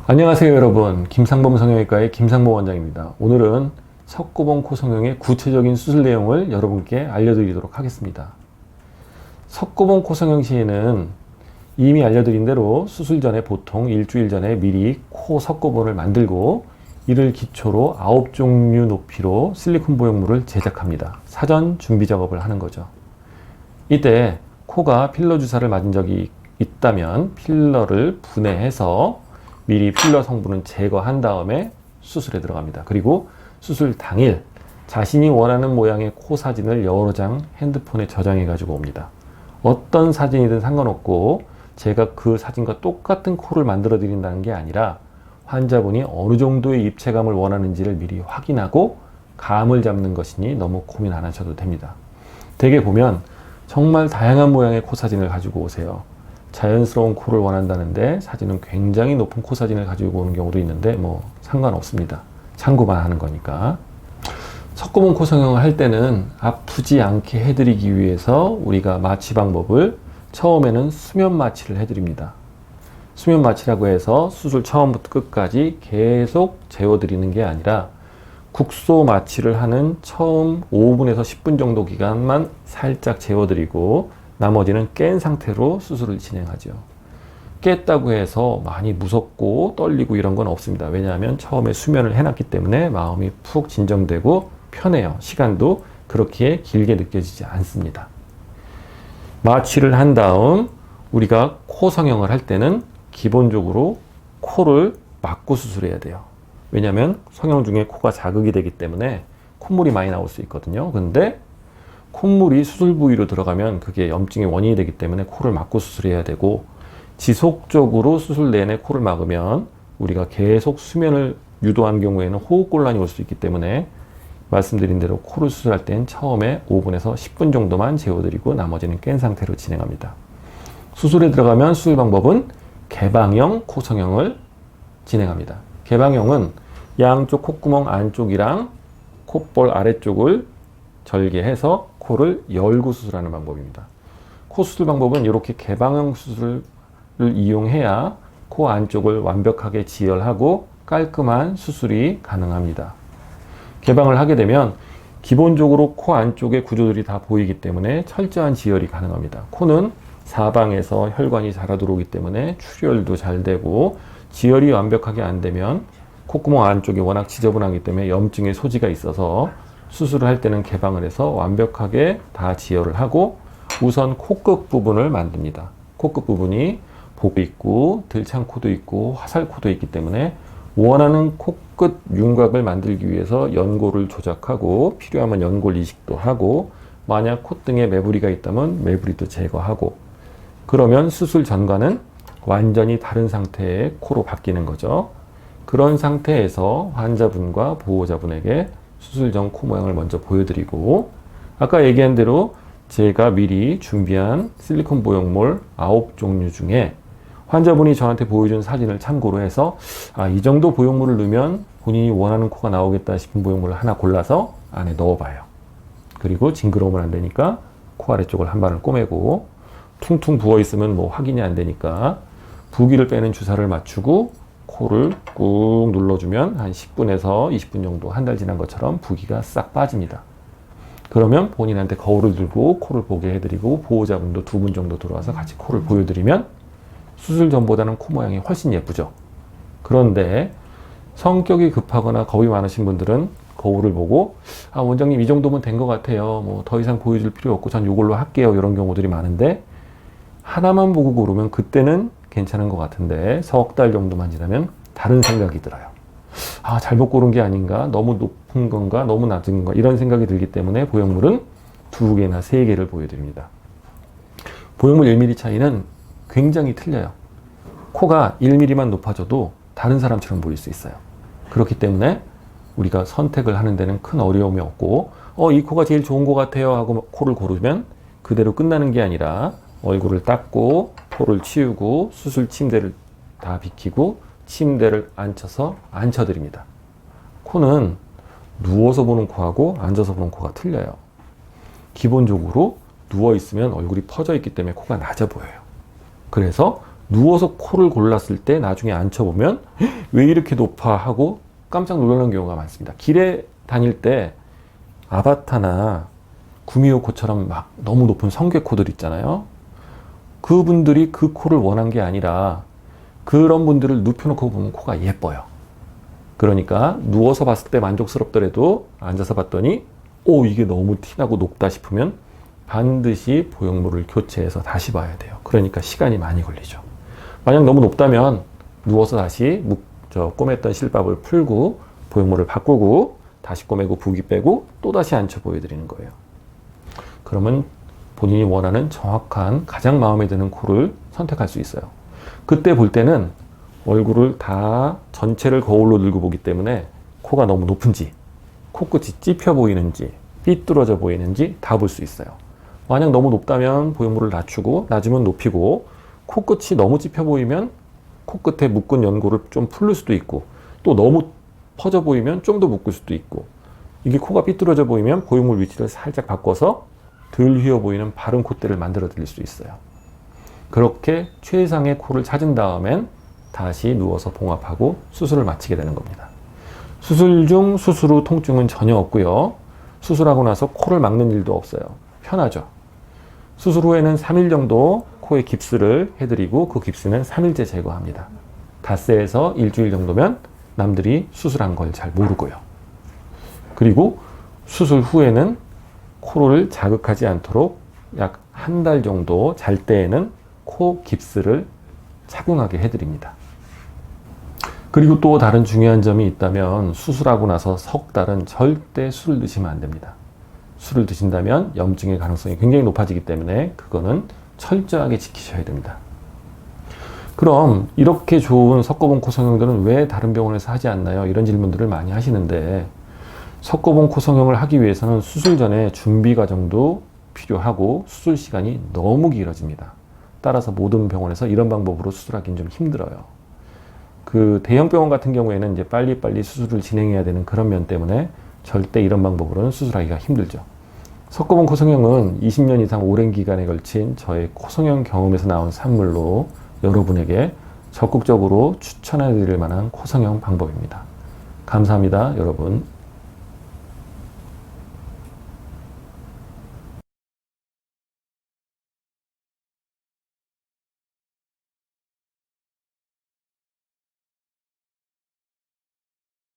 안녕하세요 여러분, 김상범 성형외과의 김상범 원장입니다. 오늘은 석고봉 코 성형의 구체적인 수술 내용을 여러분께 알려드리도록 하겠습니다. 석고봉 코 성형 시에는 이미 알려드린 대로 수술 전에 보통 일주일 전에 미리 코 석고봉을 만들고 이를 기초로 9종류 높이로 실리콘 보형물을 제작합니다. 사전 준비 작업을 하는 거죠. 이때 코가 필러 주사를 맞은 적이 있다면 필러를 분해해서 미리 필러 성분은 제거한 다음에 수술에 들어갑니다. 그리고 수술 당일 자신이 원하는 모양의 코 사진을 여러 장 핸드폰에 저장해 가지고 옵니다. 어떤 사진이든 상관없고 제가 그 사진과 똑같은 코를 만들어 드린다는 게 아니라 환자분이 어느 정도의 입체감을 원하는지를 미리 확인하고 감을 잡는 것이니 너무 고민 안 하셔도 됩니다. 대개 보면 정말 다양한 모양의 코 사진을 가지고 오세요. 자연스러운 코를 원한다는데 사진은 굉장히 높은 코 사진을 가지고 오는 경우도 있는데 뭐 상관없습니다. 참고만 하는 거니까. 석고봉 코 성형을 할 때는 아프지 않게 해드리기 위해서 우리가 마취 방법을 처음에는 수면 마취를 해드립니다. 수면 마취라고 해서 수술 처음부터 끝까지 계속 재워드리는 게 아니라 국소 마취를 하는 처음 5분에서 10분 정도 기간만 살짝 재워드리고 나머지는 깬 상태로 수술을 진행하죠. 깼다고 해서 많이 무섭고 떨리고 이런 건 없습니다. 왜냐하면 처음에 수면을 해놨기 때문에 마음이 푹 진정되고 편해요. 시간도 그렇게 길게 느껴지지 않습니다. 마취를 한 다음 우리가 코 성형을 할 때는 기본적으로 코를 막고 수술해야 돼요. 왜냐하면 성형 중에 코가 자극이 되기 때문에 콧물이 많이 나올 수 있거든요. 근데 콧물이 수술 부위로 들어가면 그게 염증의 원인이 되기 때문에 코를 막고 수술해야 되고, 지속적으로 수술 내내 코를 막으면 우리가 계속 수면을 유도한 경우에는 호흡곤란이 올 수 있기 때문에 말씀드린 대로 코를 수술할 땐 처음에 5분에서 10분 정도만 재워드리고 나머지는 깬 상태로 진행합니다. 수술에 들어가면 수술 방법은 개방형 코 성형을 진행합니다. 개방형은 양쪽 콧구멍 안쪽이랑 콧볼 아래쪽을 절개해서 코를 열고 수술하는 방법입니다. 코 수술 방법은 이렇게 개방형 수술을 이용해야 코 안쪽을 완벽하게 지혈하고 깔끔한 수술이 가능합니다. 개방을 하게 되면 기본적으로 코 안쪽의 구조들이 다 보이기 때문에 철저한 지혈이 가능합니다. 코는 사방에서 혈관이 잘 들어오기 때문에 출혈도 잘 되고, 지혈이 완벽하게 안 되면 콧구멍 안쪽이 워낙 지저분하기 때문에 염증의 소지가 있어서 수술을 할 때는 개방을 해서 완벽하게 다 지혈을 하고 우선 코끝 부분을 만듭니다. 코끝 부분이 복도 있고 들창코도 있고 화살코도 있기 때문에 원하는 코끝 윤곽을 만들기 위해서 연골을 조작하고 필요하면 연골 이식도 하고, 만약 콧등에 매부리가 있다면 매부리도 제거하고, 그러면 수술 전과는 완전히 다른 상태의 코로 바뀌는 거죠. 그런 상태에서 환자분과 보호자분에게 수술 전 코 모양을 먼저 보여드리고, 아까 얘기한 대로 제가 미리 준비한 실리콘 보형물 9종류 중에 환자분이 저한테 보여준 사진을 참고로 해서 이 정도 보형물을 넣으면 본인이 원하는 코가 나오겠다 싶은 보형물을 하나 골라서 안에 넣어봐요. 그리고 징그러우면 안 되니까 코 아래쪽을 한 바늘 꼬매고, 퉁퉁 부어있으면 뭐 확인이 안 되니까 부기를 빼는 주사를 맞추고 코를 꾹 눌러주면 한 10분에서 20분 정도, 한 달 지난 것처럼 부기가 싹 빠집니다. 그러면 본인한테 거울을 들고 코를 보게 해드리고 보호자분도 2분 정도 들어와서 같이 코를 보여드리면 수술 전보다는 코 모양이 훨씬 예쁘죠. 그런데 성격이 급하거나 겁이 많으신 분들은 거울을 보고 원장님 이 정도면 된 것 같아요, 뭐 더 이상 보여줄 필요 없고 전 이걸로 할게요, 이런 경우들이 많은데, 하나만 보고 고르면 그때는 괜찮은 것 같은데 석 달 정도만 지나면 다른 생각이 들어요. 잘못 고른 게 아닌가, 너무 높은 건가, 너무 낮은 건가, 이런 생각이 들기 때문에 보형물은 2개나 3개를 보여드립니다. 보형물 1mm 차이는 굉장히 틀려요. 코가 1mm만 높아져도 다른 사람처럼 보일 수 있어요. 그렇기 때문에 우리가 선택을 하는 데는 큰 어려움이 없고, 이 코가 제일 좋은 것 같아요 하고 코를 고르면 그대로 끝나는 게 아니라 얼굴을 닦고 코를 치우고 수술 침대를 다 비키고 침대를 앉혀드립니다. 코는 누워서 보는 코하고 앉아서 보는 코가 틀려요. 기본적으로 누워있으면 얼굴이 퍼져 있기 때문에 코가 낮아 보여요. 그래서 누워서 코를 골랐을 때 나중에 앉혀보면 왜 이렇게 높아 하고 깜짝 놀라는 경우가 많습니다. 길에 다닐 때 아바타나 구미호코처럼 막 너무 높은 성괴코들 있잖아요. 그분들이 그 코를 원한 게 아니라 그런 분들을 눕혀놓고 보면 코가 예뻐요. 그러니까 누워서 봤을 때 만족스럽더라도 앉아서 봤더니 이게 너무 티나고 높다 싶으면 반드시 보형물을 교체해서 다시 봐야 돼요. 그러니까 시간이 많이 걸리죠. 만약 너무 높다면 누워서 다시 꼬맸던 실밥을 풀고 보형물을 바꾸고 다시 꼬매고 부기 빼고 또다시 앉혀 보여드리는 거예요. 그러면 본인이 원하는 정확한 가장 마음에 드는 코를 선택할 수 있어요. 그때 볼 때는 얼굴을 다 전체를 거울로 들고 보기 때문에 코가 너무 높은지 코끝이 찝혀 보이는지 삐뚤어져 보이는지 다 볼 수 있어요. 만약 너무 높다면 보형물을 낮추고 낮으면 높이고 코끝이 너무 찝혀 보이면 코끝에 묶은 연고를 좀 풀릴 수도 있고 또 너무 퍼져 보이면 좀 더 묶을 수도 있고 이게 코가 삐뚤어져 보이면 보형물 위치를 살짝 바꿔서 덜 휘어 보이는 바른 콧대를 만들어 드릴 수 있어요. 그렇게 최상의 코를 찾은 다음엔 다시 누워서 봉합하고 수술을 마치게 되는 겁니다. 수술 중 수술 후 통증은 전혀 없고요. 수술하고 나서 코를 막는 일도 없어요. 편하죠. 수술 후에는 3일 정도 코에 깁스를 해드리고 그 깁스는 3일째 제거합니다. 닷새에서 일주일 정도면 남들이 수술한 걸 잘 모르고요. 그리고 수술 후에는 코를 자극하지 않도록 약 한 달 정도 잘 때에는 코 깁스를 착용하게 해드립니다. 그리고 또 다른 중요한 점이 있다면 수술하고 나서 석 달은 절대 술을 드시면 안 됩니다. 술을 드신다면 염증의 가능성이 굉장히 높아지기 때문에 그거는 철저하게 지키셔야 됩니다. 그럼 이렇게 좋은 석고봉 코 성형들은 왜 다른 병원에서 하지 않나요? 이런 질문들을 많이 하시는데 석고봉 코 성형을 하기 위해서는 수술 전에 준비 과정도 필요하고 수술 시간이 너무 길어집니다. 따라서 모든 병원에서 이런 방법으로 수술하기는 좀 힘들어요. 그 대형 병원 같은 경우에는 이제 빨리빨리 수술을 진행해야 되는 그런 면 때문에 절대 이런 방법으로는 수술하기가 힘들죠. 석고봉 코 성형은 20년 이상 오랜 기간에 걸친 저의 코 성형 경험에서 나온 산물로 여러분에게 적극적으로 추천해 드릴 만한 코 성형 방법입니다. 감사합니다, 여러분.